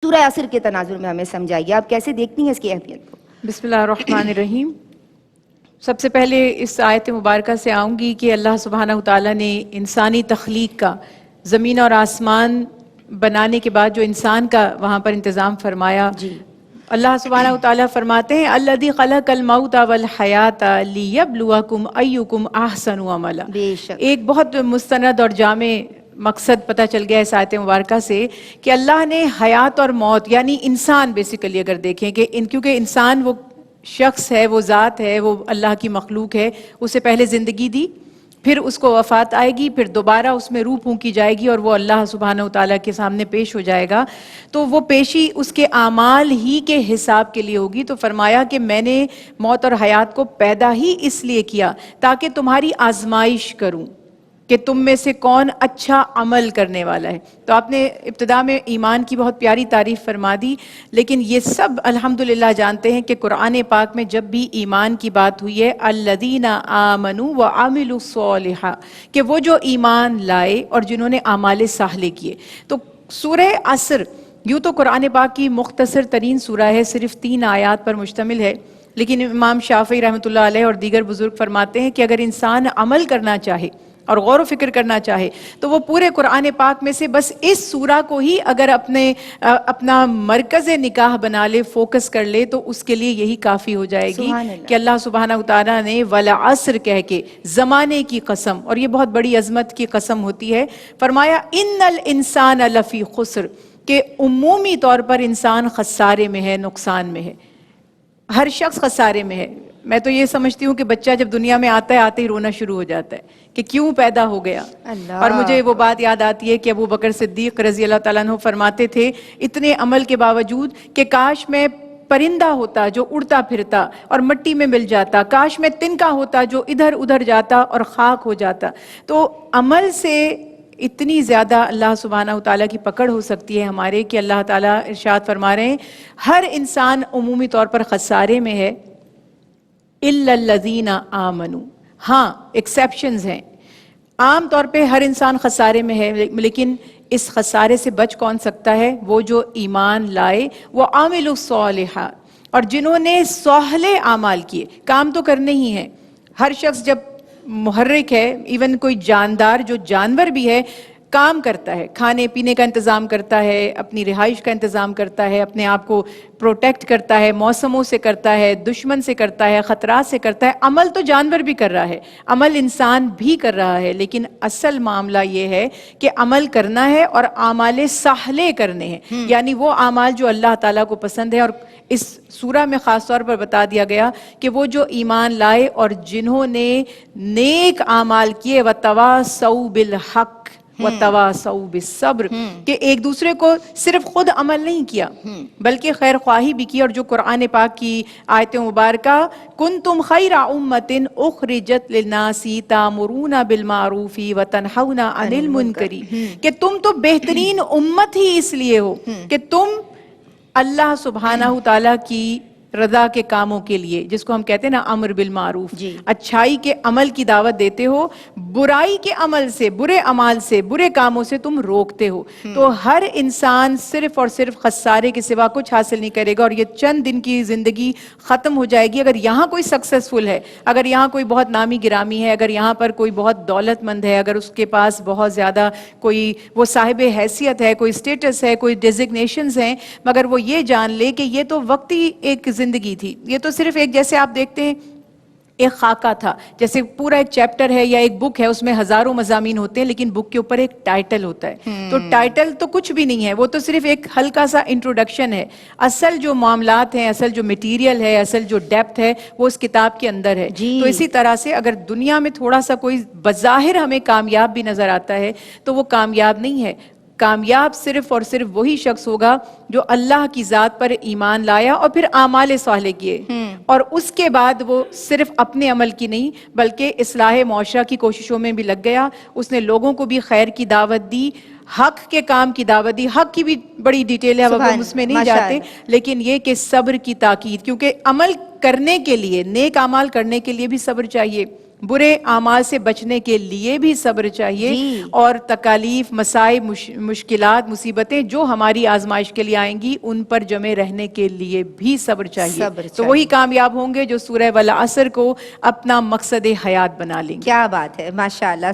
سورہ عصر کے تناظر میں ہمیں سمجھائیے، آپ کیسے دیکھتی ہیں اس کی اہمیت کو؟ بسم اللہ الرحمن الرحیم۔ سب سے پہلے اس آیت مبارکہ سے آؤں گی کہ اللہ سبحانہ وتعالیٰ نے انسانی تخلیق کا، زمین اور آسمان بنانے کے بعد جو انسان کا وہاں پر انتظام فرمایا، جی اللہ سبحانہ وتعالیٰ فرماتے ہیں الذی خلق الموت والحیات لیبلوکم ایکم احسن عملا۔ بے شک، ایک بہت مستند اور جامع مقصد پتہ چل گیا اس آیت مبارکہ سے کہ اللہ نے حیات اور موت، یعنی انسان بیسیکلی اگر دیکھیں کہ کیونکہ انسان وہ شخص ہے، وہ ذات ہے، وہ اللہ کی مخلوق ہے، اسے پہلے زندگی دی، پھر اس کو وفات آئے گی، پھر دوبارہ اس میں روح پھونکی جائے گی اور وہ اللہ سبحانہ وتعالیٰ کے سامنے پیش ہو جائے گا۔ تو وہ پیشی اس کے اعمال ہی کے حساب کے لیے ہوگی۔ تو فرمایا کہ میں نے موت اور حیات کو پیدا ہی اس لیے کیا تاکہ تمہاری آزمائش کروں کہ تم میں سے کون اچھا عمل کرنے والا ہے۔ تو آپ نے ابتدا میں ایمان کی بہت پیاری تعریف فرما دی، لیکن یہ سب الحمدللہ جانتے ہیں کہ قرآن پاک میں جب بھی ایمان کی بات ہوئی ہے الذین آمنوا وعملوا الصالحات، کہ وہ جو ایمان لائے اور جنہوں نے اعمال صالح کیے۔ تو سورہ عصر یوں تو قرآن پاک کی مختصر ترین سورہ ہے، صرف 3 آیات پر مشتمل ہے، لیکن امام شافعی رحمۃ اللہ علیہ اور دیگر بزرگ فرماتے ہیں کہ اگر انسان عمل کرنا چاہے اور غور و فکر کرنا چاہے تو وہ پورے قرآن پاک میں سے بس اس سورہ کو ہی اگر اپنا مرکز نکاح بنا لے، فوکس کر لے، تو اس کے لیے یہی کافی ہو جائے گی سبحان اللہ۔ کہ اللہ سبحانہ وتعالیٰ نے والعصر کہہ کے زمانے کی قسم، اور یہ بہت بڑی عظمت کی قسم ہوتی ہے، فرمایا ان الانسان لفی خسر، کہ عمومی طور پر انسان خسارے میں ہے، نقصان میں ہے، ہر شخص خسارے میں ہے۔ میں تو یہ سمجھتی ہوں کہ بچہ جب دنیا میں آتا ہے آتے ہی رونا شروع ہو جاتا ہے کہ کیوں پیدا ہو گیا۔ اللہ، اور مجھے وہ بات یاد آتی ہے کہ ابو بکر صدیق رضی اللہ تعالیٰ عنہ فرماتے تھے اتنے عمل کے باوجود کہ کاش میں پرندہ ہوتا جو اڑتا پھرتا اور مٹی میں مل جاتا، کاش میں تنکا ہوتا جو ادھر ادھر جاتا اور خاک ہو جاتا۔ تو عمل سے اتنی زیادہ اللہ سبحانہ وتعالیٰ کی پکڑ ہو سکتی ہے ہمارے کہ اللہ تعالیٰ ارشاد فرما رہے ہیں ہر انسان عمومی طور پر خسارے میں ہے الا الذین آمنوا۔ ہاں ایکسیپشنز ہیں، عام طور پہ ہر انسان خسارے میں ہے، لیکن اس خسارے سے بچ کون سکتا ہے؟ وہ جو ایمان لائے، وہ عاملوا الصالحات، اور جنہوں نے صالح اعمال کیے۔ کام تو کرنے ہی ہیں، ہر شخص جب محرک ہے، ایون کوئی جاندار جو جانور بھی ہے کام کرتا ہے، کھانے پینے کا انتظام کرتا ہے، اپنی رہائش کا انتظام کرتا ہے، اپنے آپ کو پروٹیکٹ کرتا ہے، موسموں سے کرتا ہے، دشمن سے کرتا ہے، خطرات سے کرتا ہے۔ عمل تو جانور بھی کر رہا ہے، عمل انسان بھی کر رہا ہے، لیکن اصل معاملہ یہ ہے کہ عمل کرنا ہے اور اعمال صالح کرنے ہیں، یعنی وہ اعمال جو اللہ تعالیٰ کو پسند ہے۔ اور اس سورہ میں خاص طور پر بتا دیا گیا کہ وہ جو ایمان لائے اور جنہوں نے نیک اعمال کیے وتواصوا بالحق وتواصوا بالصبر، کہ ایک دوسرے کو صرف خود عمل نہیں کیا بلکہ خیر خواہی بھی کی۔ اور جو قرآن پاک کی آیت مبارکہ کنتم خیر امۃ اخرجت للناس تأمرون بالمعروف وتنہون عن المنکر، کہ تم تو بہترین امت ہی اس لیے ہو کہ تم اللہ سبحانہ تعالیٰ کی رضا کے کاموں کے لیے، جس کو ہم کہتے ہیں نا امر بالمعروف، جی، اچھائی کے عمل کی دعوت دیتے ہو، برائی کے عمل سے، برے اعمال سے، برے کاموں سے تم روکتے ہو۔ تو ہر انسان صرف اور صرف خسارے کے سوا کچھ حاصل نہیں کرے گا، اور یہ چند دن کی زندگی ختم ہو جائے گی۔ اگر یہاں کوئی سکسیسفل ہے، اگر یہاں کوئی بہت نامی گرامی ہے، اگر یہاں پر کوئی بہت دولت مند ہے، اگر اس کے پاس بہت زیادہ کوئی وہ صاحب حیثیت ہے، کوئی اسٹیٹس ہے، کوئی ڈیزگنیشنز ہیں، مگر وہ یہ جان لے کہ یہ تو وقتی ایک زندگی تھی، یہ تو صرف ایک، جیسے آپ دیکھتے ہیں ایک خاکہ تھا، جیسے پورا ایک چیپٹر ہے یا ایک بک ہے، اس میں ہزاروں مضامین ہوتے ہیں، لیکن بک کے اوپر ایک ٹائٹل ہوتا ہے، تو ٹائٹل تو کچھ بھی نہیں ہے، وہ تو صرف ایک ہلکا سا انٹروڈکشن ہے۔ اصل جو معاملات ہیں، اصل جو میٹیریل ہے، اصل جو ڈیپتھ ہے، وہ اس کتاب کے اندر ہے۔ تو اسی طرح سے اگر دنیا میں تھوڑا سا کوئی بظاہر ہمیں کامیاب بھی نظر آتا ہے تو وہ کامیاب نہیں ہے۔ کامیاب صرف اور صرف وہی شخص ہوگا جو اللہ کی ذات پر ایمان لایا اور پھر اعمال صالح کیے، اور اس کے بعد وہ صرف اپنے عمل کی نہیں بلکہ اصلاح معاشرہ کی کوششوں میں بھی لگ گیا، اس نے لوگوں کو بھی خیر کی دعوت دی، حق کے کام کی دعوت دی۔ حق کی بھی بڑی ڈیٹیل ہے، اب ہم اس میں نہیں جاتے، لیکن یہ کہ صبر کی تاکید، کیونکہ عمل کرنے کے لیے، نیک اعمال کرنے کے لیے بھی صبر چاہیے، برے اعمال سے بچنے کے لیے بھی صبر چاہیے جی۔ اور تکالیف، مصائب، مشکلات، مصیبتیں جو ہماری آزمائش کے لیے آئیں گی ان پر جمے رہنے کے لیے بھی صبر چاہیے، صبر تو وہی چاہیے۔ کامیاب ہوں گے جو سورہ والعصر کو اپنا مقصد حیات بنا لیں گے۔ کیا بات ہے، ماشاءاللہ۔